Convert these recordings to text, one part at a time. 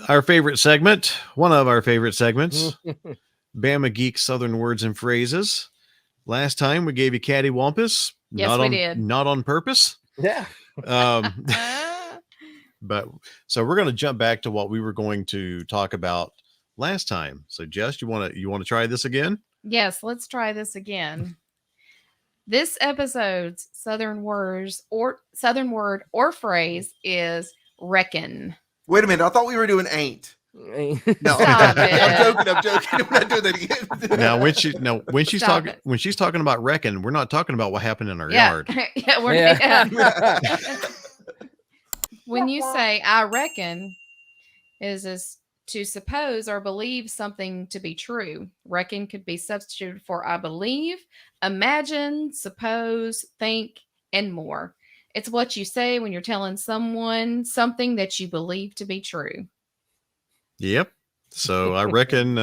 Our favorite segment, one of our favorite segments, Bama Geeks Southern Words and Phrases. Last time we gave you cattywampus. Yes, we did. Not on purpose. Yeah. But so we're going to jump back to what we were going to talk about last time. So Jess, you want to try this again? Yes, let's try this again. This episode's Southern word or phrase is reckon. Wait a minute. I thought we were doing ain't. No, Stop I'm joking. I'm not doing that again. Now, when she's talking about reckon, we're not talking about what happened in our yard. Yeah. When you say I reckon, is to suppose or believe something to be true. Reckon could be substituted for I believe, imagine, suppose, think, and more. It's what you say when you're telling someone something that you believe to be true. Yep. So I reckon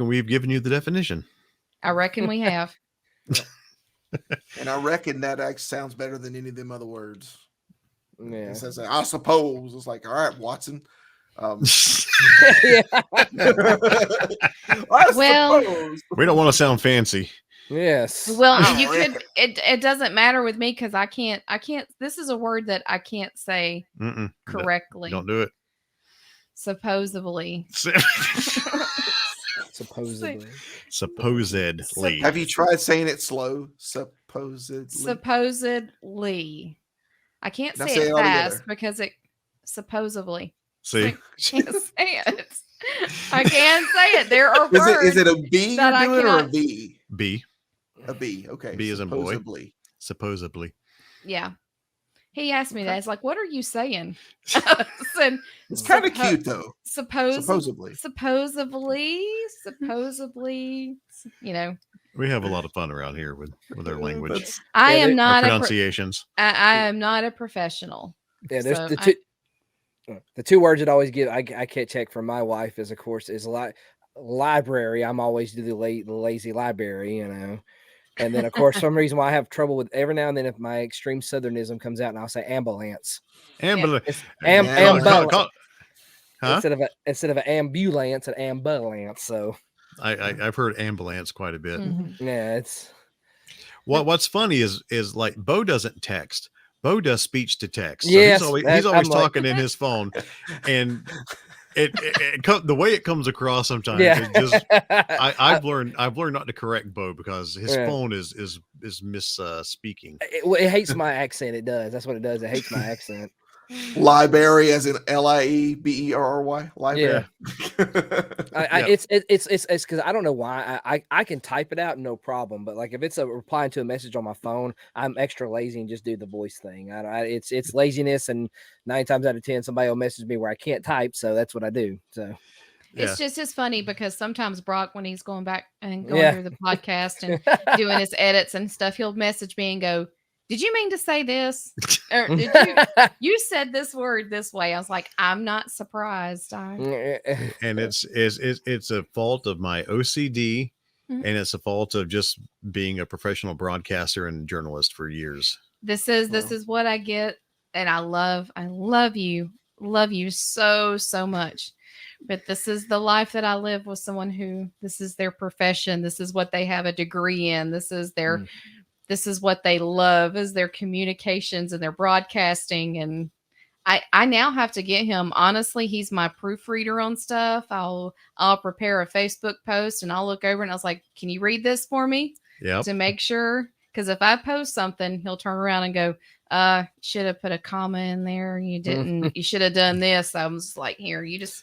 we've given you the definition. I reckon we have. And I reckon that sounds better than any of them other words. Yeah. It says, I suppose. It's like, all right, Watson. Well, we don't want to sound fancy. Yes. Well, you could. It doesn't matter with me because I can't. This is a word that I can't say correctly. Don't do it. Supposedly. Supposedly. Have you tried saying it slow? Supposedly. I can't say it fast because it supposedly. See, I can't say it. I can't say it. There are words. Is it a B you're doing or a B? B. A B. Okay. B as in boy. Supposedly. Yeah. He asked me that. It's like, what are you saying? It's kind of cute though. Supposedly. You know. We have a lot of fun around here with our language. I am not pronunciations. I am not a professional. Yeah, there's the two words that always get I can't check from my wife is of course is library. I'm always do the lazy library, you know. And then of course some reason why I have trouble with every now and then if my extreme southernism comes out and I'll say ambulance. Ambulance. Ambulance. Instead of an ambulance, an ambulance. So I've heard ambulance quite a bit. Mm-hmm. Yeah, it's what's funny is like Bo doesn't text. Bo does speech to text. So yes, he's always talking in his phone, and the way it comes across sometimes. Yeah. I've learned not to correct Bo because his phone is misspeaking. It hates my accent. It does. That's what it does. It hates my accent. Library as in LIEBERRY. Library. Yeah. It's because I don't know why I can type it out no problem, but like if it's a replying to a message on my phone, I'm extra lazy and just do the voice thing. It's laziness, and 9 times out of 10 somebody will message me where I can't type, so that's what I do. So it's just funny because sometimes Brock, when he's going back and going through the podcast and doing his edits and stuff, he'll message me and go, did you mean to say this? Or did you said this word this way? I was like, I'm not surprised. And it's a fault of my OCD, and it's a fault of just being a professional broadcaster and journalist for years. This is what I get, and I love you so much. But this is the life that I live with someone who this is their profession. This is what they have a degree in. This is their This is what they love, is their communications and their broadcasting. And I now have to get him. Honestly, he's my proofreader on stuff. I'll prepare a Facebook post and I'll look over and I was like, can you read this for me? Yeah. To make sure. Because if I post something, he'll turn around and go, should have put a comma in there. You didn't. You should have done this. I was like, here, you just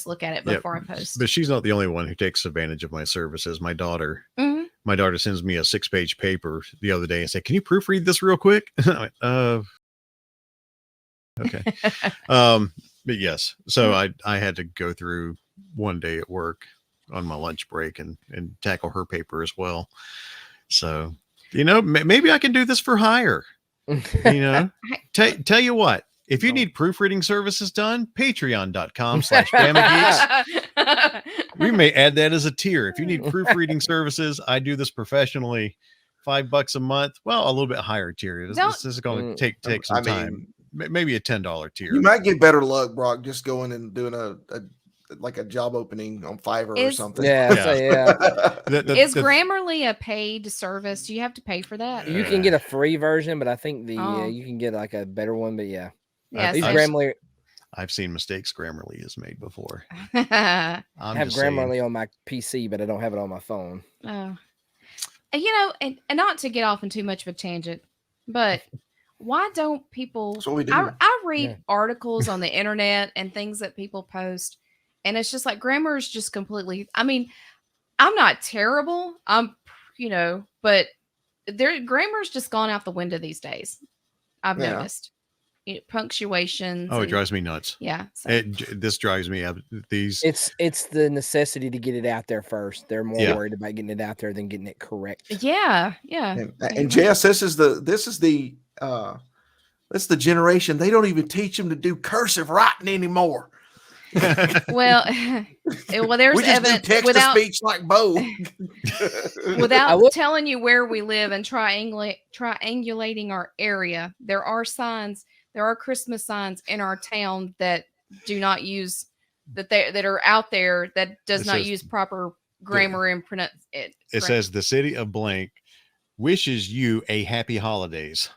look at it before I post. But she's not the only one who takes advantage of my services. My daughter. Mm-hmm. My daughter sends me a 6-page paper the other day and said, can you proofread this real quick? Okay. But yes. So I had to go through one day at work on my lunch break and tackle her paper as well. So, maybe I can do this for hire. Tell you what, if you need proofreading services done, patreon.com/Bama Geeks. We may add that as a tier. If you need proofreading services, I do this professionally. $5 a month. Well, a little bit higher tier. This is going to take some time. Maybe a $10 tier. You might get better luck, Brock, just going and doing a job opening on Fiverr or something. Yeah. Is Grammarly a paid service? Do you have to pay for that? You can get a free version, but I think you can get like a better one. But yeah, these Grammarly. I've seen mistakes Grammarly has made before. I have Grammarly on my PC, but I don't have it on my phone. Oh, and not to get off in too much of a tangent, but why don't people? That's what we do. I read articles on the internet and things that people post, and it's just like grammar is just completely. I mean, I'm not terrible. But grammar's just gone out the window these days. I've noticed. Punctuations. Oh, it drives me nuts. Yeah. So. This drives me up. It's the necessity to get it out there first. They're more worried about getting it out there than getting it correct. Yeah. And Jess, this is the generation. They don't even teach them to do cursive writing anymore. Well, there's we just evidence do text to speech like Bo. Without telling you where we live and triangulating our area, there are signs. There are Christmas signs in our town that do not use that are out there that does not use proper grammar and pronounce it. It says the city of blank wishes you a happy holidays.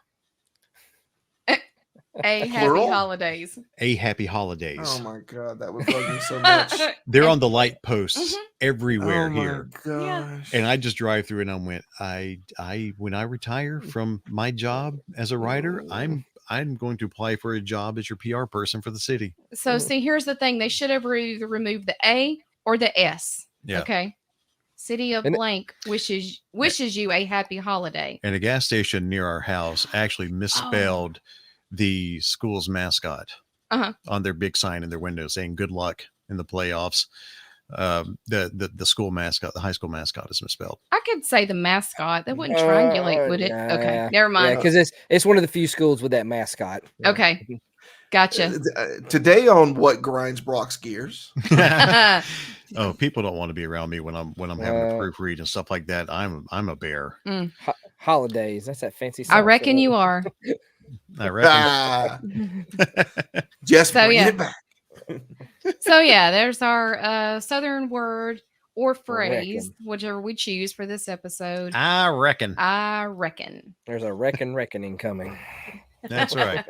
A happy holidays. A happy holidays. Oh my God, that would bug me so much. They're on the light posts everywhere here. Gosh. And I just drive through and I went, when I retire from my job as a writer, I'm going to apply for a job as your PR person for the city. So see, here's the thing. They should have either removed the A or the S. Yeah. Okay. City of blank wishes you a happy holiday. And a gas station near our house actually misspelled the school's mascot on their big sign in their window saying good luck in the playoffs. The school mascot, the high school mascot is misspelled. I could say the mascot. That wouldn't triangulate, would it? Okay, never mind. Because it's one of the few schools with that mascot. Okay, gotcha. Today on What Grinds Brock's Gears. Oh, people don't want to be around me when I'm having to proofread and stuff like that. I'm a bear. Holidays. That's that fancy song. I reckon you are. I reckon. Just bring it back. So yeah, there's our southern word or phrase, whichever we choose for this episode. I reckon. There's a reckoning coming. That's right.